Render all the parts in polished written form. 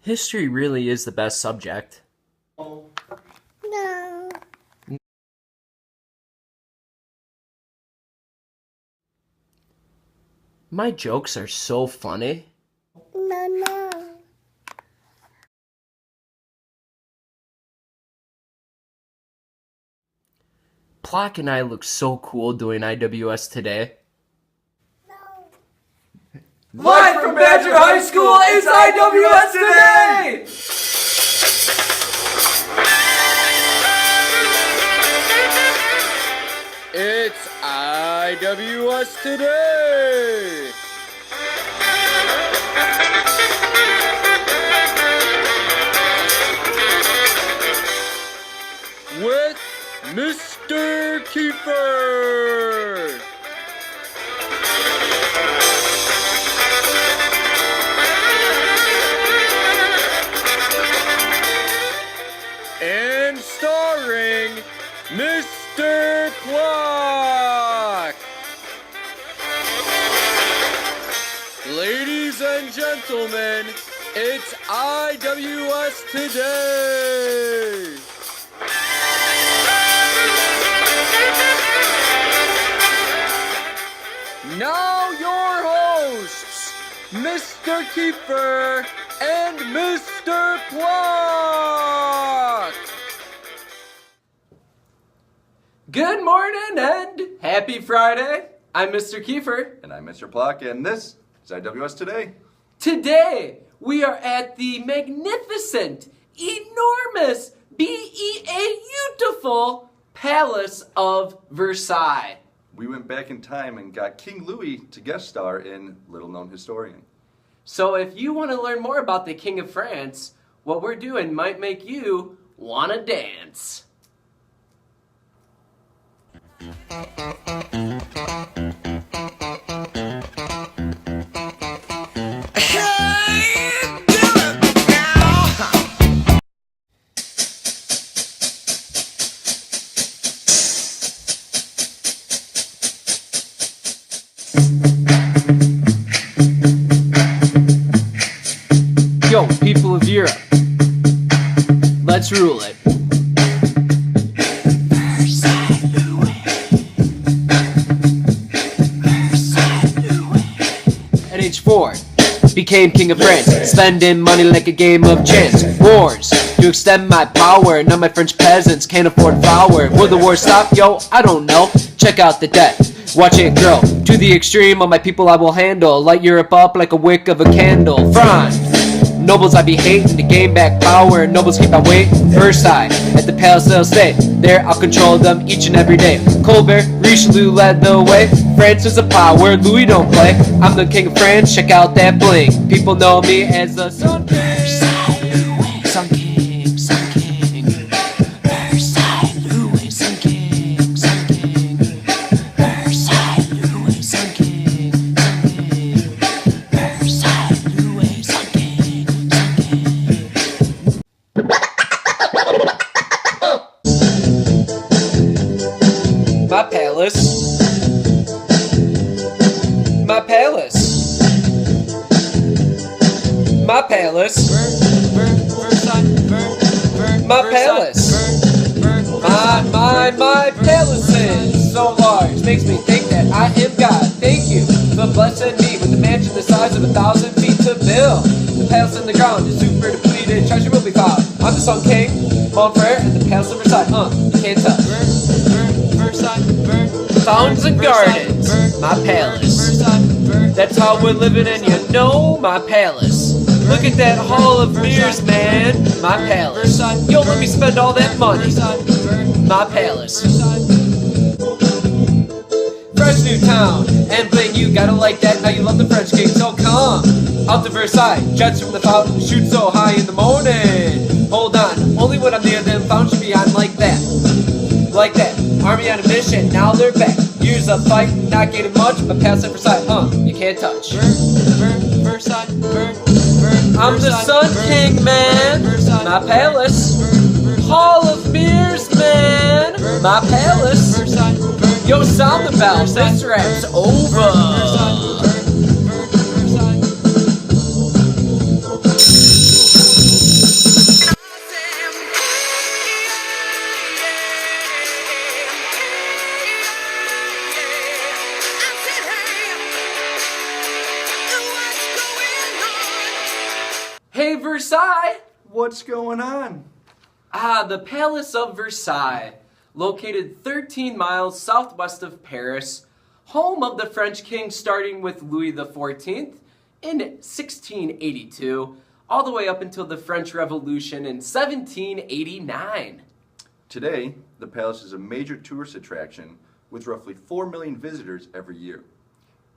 History really is the best subject. No. My jokes are so funny. No. Plock and I look so cool doing IWS today. Live from Badger High School, it's IWS Today! It's IWS Today! With Mr. Kiefer! And starring Mr. Clock! Ladies and gentlemen, it's IWS Today! Now your hosts, Mr. Kiefer and Mr. Clock! Good morning and happy Friday. I'm Mr. Kiefer. And I'm Mr. Plock, and this is IWS Today. Today, we are at the magnificent, enormous, beautiful Palace of Versailles. We went back in time and got King Louis to guest star in Little Known Historian. So if you want to learn more about the King of France, what we're doing might make you want to dance. Yo, people of Europe, let's rule it. At age 4, became king of France, spending money like a game of chance. Wars to extend my power, now my French peasants can't afford flour. Will the war stop? Yo, I don't know. Check out the debt, watch it grow to the extreme. All my people I will handle, light Europe up like a wick of a candle. France, nobles I be hating to gain back power. Nobles keep on waiting. Versailles, at the palace they'll stay. There I'll control them each and every day. Colbert, Richelieu led the way. France is a power, Louis don't play. I'm the king of France, check out that bling. People know me as the Sun King. Sun King, Sun King. Versailles, Louis, Sun King, Sun King. Versailles, Louis, Sun King, Sun King. Versailles, Louis, Sun King, Sun King. My palace. My palace. My palace. My palace. My palace is so large, makes me think that I am God. Thank you for blessing me with a mansion the size of 1,000 feet to build. The palace in the ground is super depleted, treasure will be found. I'm the Sun King, Mon Frere, and the palace of Versailles. You can't touch. Fountains and gardens, my palace. That's how we're living, and you know my palace. Look at that hall of mirrors, man. My palace. Yo, let me spend all that money. My palace. Fresh new town and bling, you gotta like that. Now you love the French king, so come out to Versailles. Jets from the fountain shoot so high in the morning. Hold on, only when I'm near them fountains should be on like that. Like that. Army on a mission, now they're back. Years of fight, not getting much, but past at Versailles, you can't touch. Versailles, I'm the Sun King, man. My palace. Hall of Mirrors, man. My palace. Yo, sound the bells. This rap's over. Versailles? What's going on? The Palace of Versailles, located 13 miles southwest of Paris, home of the French king starting with Louis XIV in 1682, all the way up until the French Revolution in 1789. Today, the palace is a major tourist attraction with roughly 4 million visitors every year.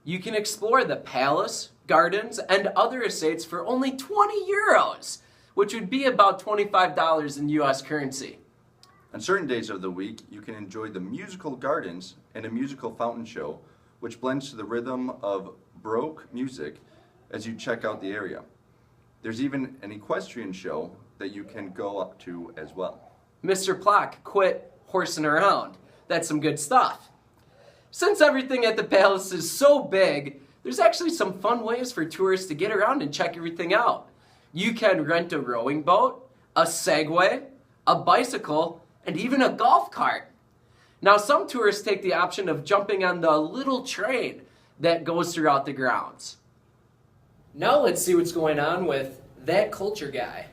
You can explore the palace, gardens, and other estates for only 20 euros, which would be about $25 in US currency. On certain days of the week, you can enjoy the musical gardens and a musical fountain show, which blends to the rhythm of Baroque music as you check out the area. There's even an equestrian show that you can go up to as well. Mr. Plock, quit horsing around. That's some good stuff. Since everything at the palace is so big, there's actually some fun ways for tourists to get around and check everything out. You can rent a rowing boat, a Segway, a bicycle, and even a golf cart. Now, some tourists take the option of jumping on the little train that goes throughout the grounds. Now let's see what's going on with that culture guy.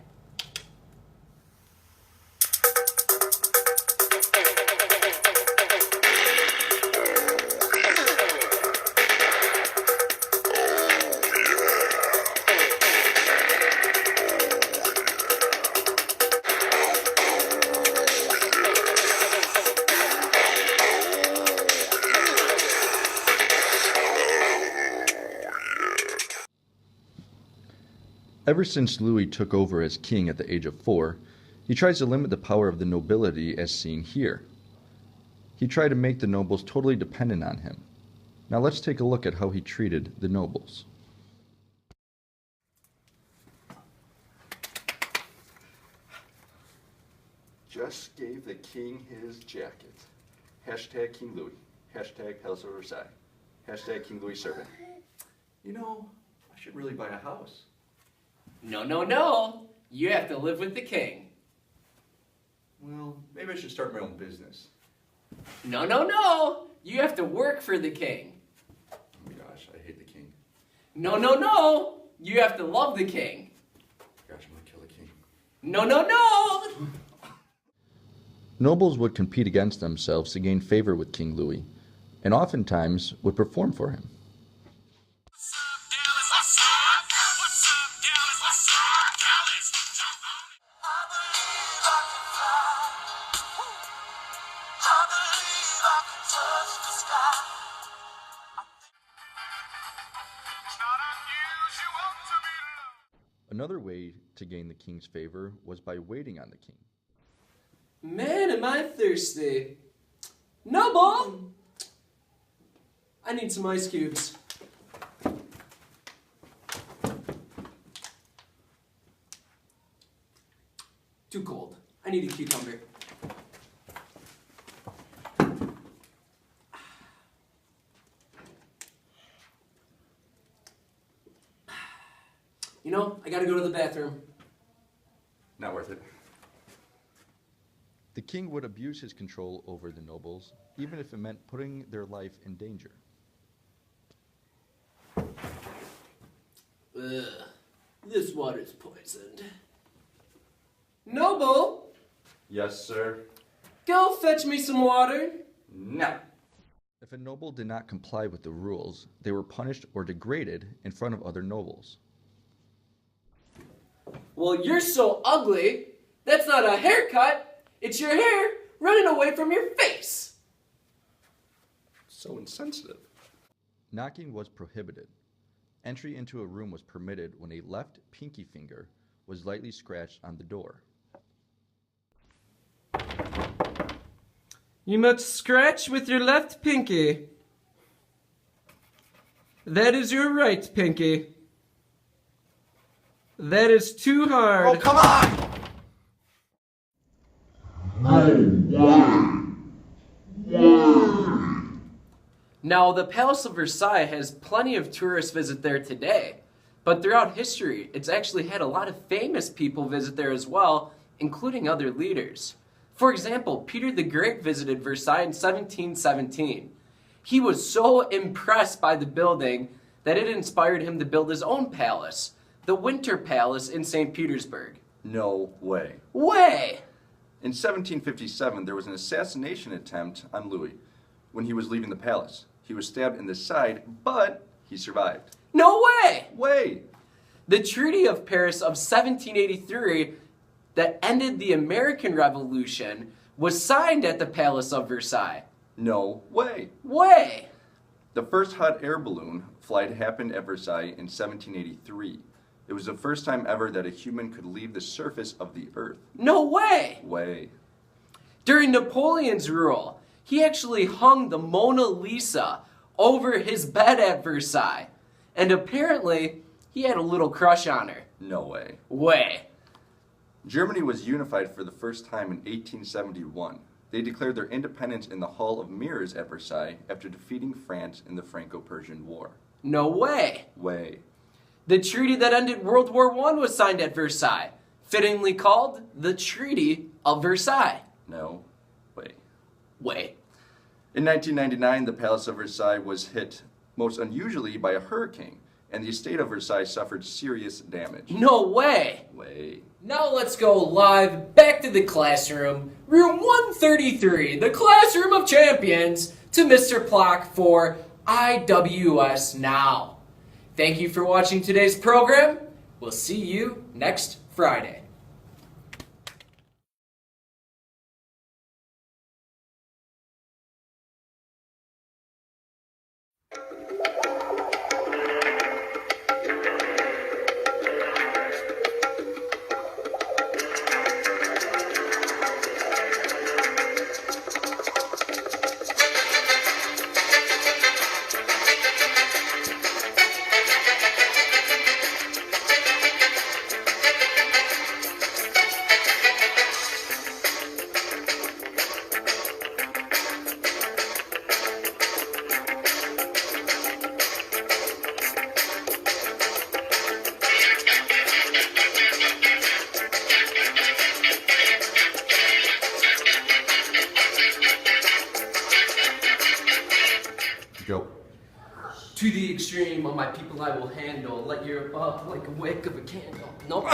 Ever since Louis took over as king at the age of 4, he tries to limit the power of the nobility as seen here. He tried to make the nobles totally dependent on him. Now let's take a look at how he treated the nobles. Just gave the king his jacket. Hashtag King Louis. Hashtag Palace of Versailles. Hashtag King Louis servant. You know, I should really buy a house. No, no, no. You have to live with the king. Well, maybe I should start my own business. No, no, no. You have to work for the king. Oh my gosh, I hate the king. No, no, no. You have to love the king. Gosh, I'm gonna kill the king. No, no, no. Nobles would compete against themselves to gain favor with King Louis, and oftentimes would perform for him. Another way to gain the king's favor was by waiting on the king. Man, am I thirsty. Noble! I need some ice cubes. Too cold. I need a cucumber. You know, I gotta go to the bathroom. Not worth it. The king would abuse his control over the nobles, even if it meant putting their life in danger. Ugh, this water's poisoned. Noble, Yes, sir. go fetch me some water. No. If a noble did not comply with the rules, they were punished or degraded in front of other nobles. Well, you're so ugly. That's not a haircut. It's your hair running away from your face. So insensitive. Knocking was prohibited. Entry into a room was permitted when a left pinky finger was lightly scratched on the door. You must scratch with your left pinky. That is your right pinky. That is too hard. Oh, come on! Now, the Palace of Versailles has plenty of tourists visit there today, but throughout history, it's actually had a lot of famous people visit there as well, including other leaders. For example, Peter the Great visited Versailles in 1717. He was so impressed by the building that it inspired him to build his own palace, The Winter Palace in St. Petersburg. No way. Way! In 1757, there was an assassination attempt on Louis when he was leaving the palace. He was stabbed in the side, but he survived. No way! Way! The Treaty of Paris of 1783 that ended the American Revolution was signed at the Palace of Versailles. No way. Way! The first hot air balloon flight happened at Versailles in 1783. It was the first time ever that a human could leave the surface of the earth. No way! Way. During Napoleon's rule, he actually hung the Mona Lisa over his bed at Versailles. And apparently, he had a little crush on her. No way. Way. Germany was unified for the first time in 1871. They declared their independence in the Hall of Mirrors at Versailles after defeating France in the Franco-Persian War. No way. Way. The treaty that ended World War I was signed at Versailles, fittingly called the Treaty of Versailles. No way. Way. In 1999, the Palace of Versailles was hit most unusually by a hurricane, and the estate of Versailles suffered serious damage. No way. Way. Now let's go live back to the classroom, room 133, the classroom of champions, to Mr. Plock for IWS Now. Thank you for watching today's program. We'll see you next Friday. Go. To the extreme, all my people I will handle. Light you up like a wick of a candle. Nope.